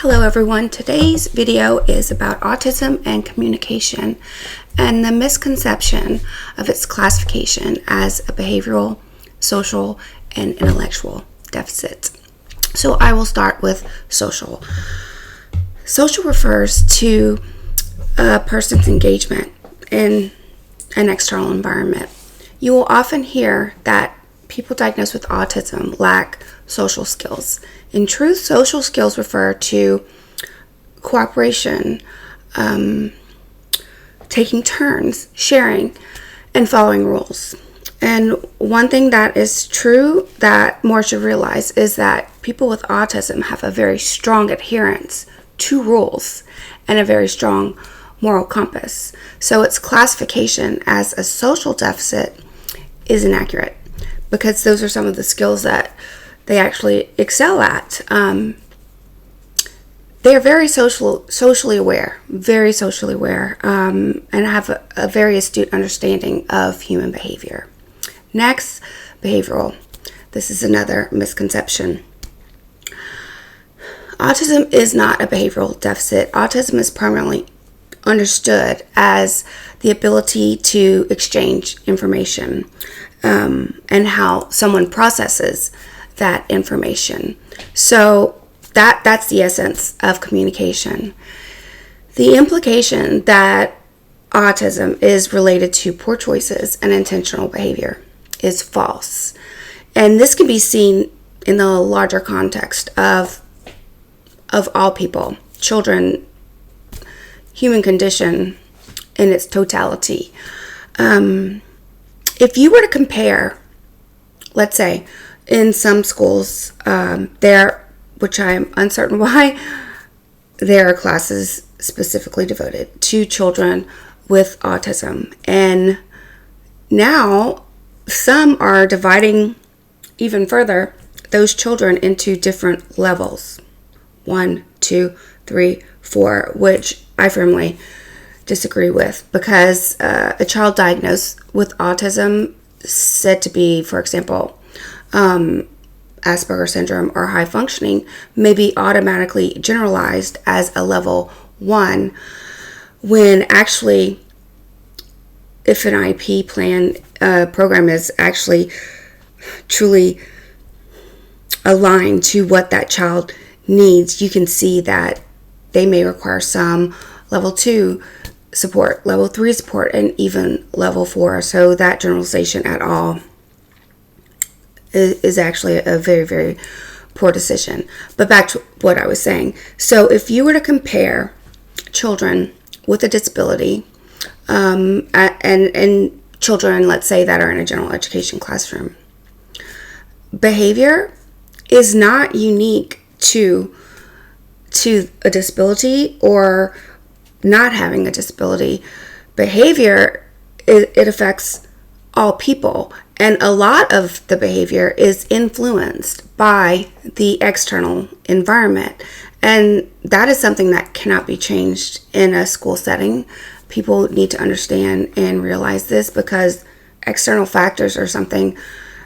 Hello everyone, today's video is about autism and communication and the misconception of its classification as a behavioral, social, and intellectual deficit. So I will start with social. Social refers to a person's engagement in an external environment. You will often hear that people diagnosed with autism lack social skills. In truth, social skills refer to cooperation, taking turns, sharing, and following rules. And one thing that is true that more should realize is that people with autism have a very strong adherence to rules and a very strong moral compass. So its classification as a social deficit is inaccurate because those are some of the skills that they actually excel at. They are very socially aware, and have a very astute understanding of human behavior. Next, behavioral. This is another misconception. Autism is not a behavioral deficit. Autism is primarily understood as the ability to exchange information and how someone processes that information. So that's the essence of communication. The implication that autism is related to poor choices and intentional behavior is false. And this can be seen in the larger context of all people, children, human condition in its totality. If you were to compare, let's say, in some schools, which I am uncertain why, there are classes specifically devoted to children with autism. And now some are dividing even further those children into different levels. 1, 2, 3, 4, which I firmly disagree with, because a child diagnosed with autism said to be, for example, Asperger's syndrome or high functioning may be automatically generalized as a level 1, when actually, if an IEP program is actually truly aligned to what that child needs, you can see that they may require some level 2 support, level 3 support, and even level 4. So that generalization at all is actually a very, very poor decision. But back to what I was saying. So if you were to compare children with a disability and children, let's say, that are in a general education classroom, behavior is not unique to a disability or not having a disability. Behavior, it affects all people, and a lot of the behavior is influenced by the external environment, and that is something that cannot be changed in a school setting. People need to understand and realize this, because external factors are something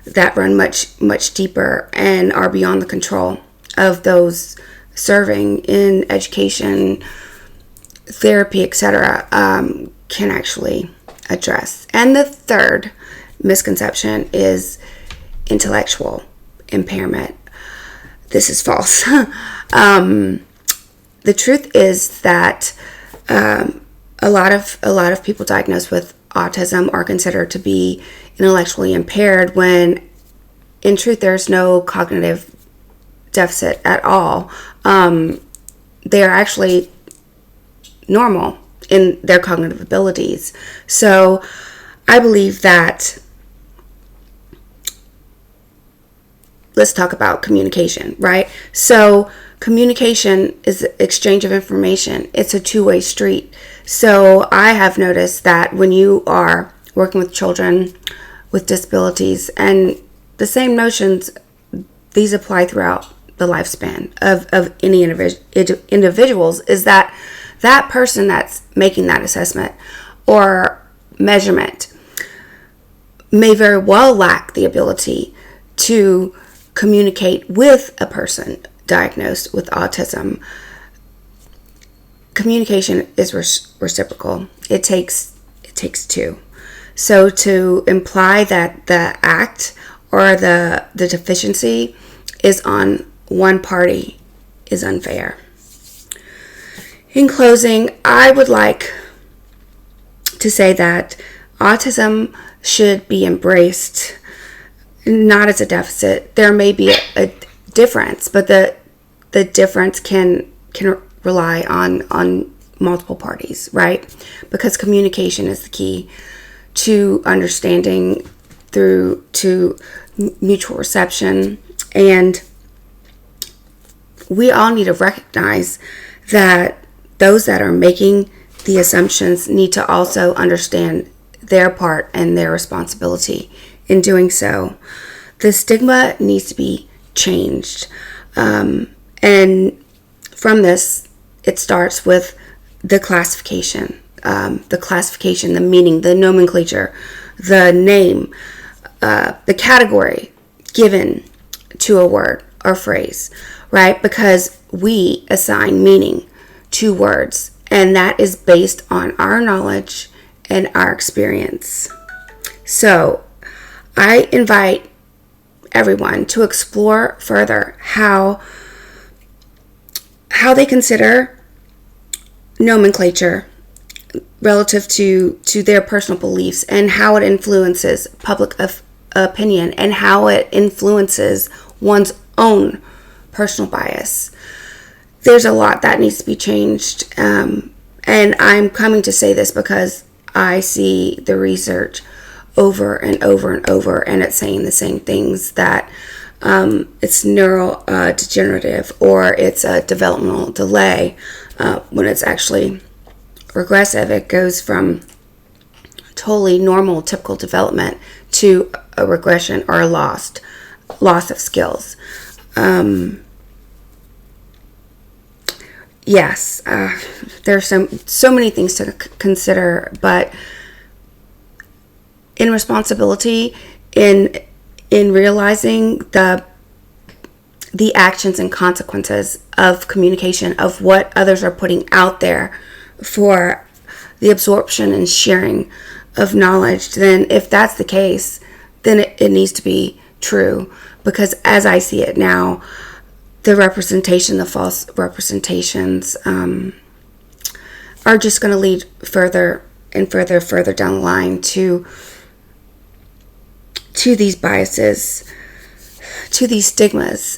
that run much deeper and are beyond the control of those serving in education, therapy, etc., can actually address. And the third misconception is intellectual impairment. This is false. The truth is that a lot of people diagnosed with autism are considered to be intellectually impaired, when in truth there's no cognitive deficit at all. They are actually normal in their cognitive abilities. So I believe that, let's talk about communication, right? So communication is exchange of information. It's a two-way street. So I have noticed that when you are working with children with disabilities, and the same notions, these apply throughout the lifespan of any individuals, is that person that's making that assessment or measurement may very well lack the ability to communicate with a person diagnosed with autism. communication is reciprocal. It takes two. So to imply that the act or the deficiency is on one party is unfair. In closing, I would like to say that autism should be embraced not as a deficit. There may be a difference, but the difference can rely on multiple parties, right? Because communication is the key to understanding through to mutual reception, and we all need to recognize that those that are making the assumptions need to also understand their part and their responsibility in doing so. The stigma needs to be changed. And from this, it starts with the classification, the meaning, the nomenclature, the name, the category given to a word or phrase, right? Because we assign meaning to words, and that is based on our knowledge and our experience. So I invite everyone to explore further how they consider nomenclature relative to their personal beliefs, and how it influences public opinion, and how it influences one's own personal bias. There's a lot that needs to be changed, and I'm coming to say this because I see the research over and over and over, and it's saying the same things, that it's neurodegenerative, or it's a developmental delay, when it's actually regressive. It goes from totally normal, typical development to a regression or a loss of skills. Yes, there's so many things to consider, but in responsibility, in realizing the actions and consequences of communication, of what others are putting out there for the absorption and sharing of knowledge, then if that's the case, then it needs to be true. Because as I see it now, the false representations are just going to lead further and further down the line to these biases, to these stigmas.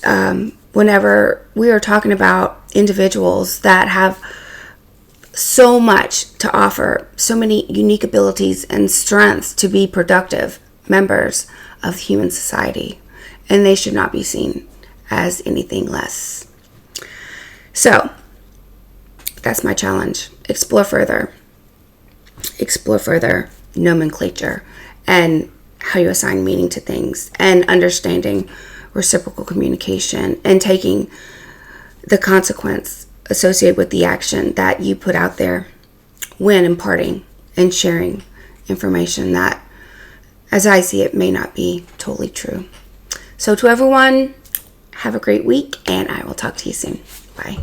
Whenever we are talking about individuals that have so much to offer, so many unique abilities and strengths to be productive members of human society, and they should not be seen as anything less. So that's my challenge. Explore further nomenclature and how you assign meaning to things, and understanding reciprocal communication, and taking the consequence associated with the action that you put out there when imparting and sharing information that, as I see it, may not be totally true. So to everyone, have a great week, and I will talk to you soon. Bye.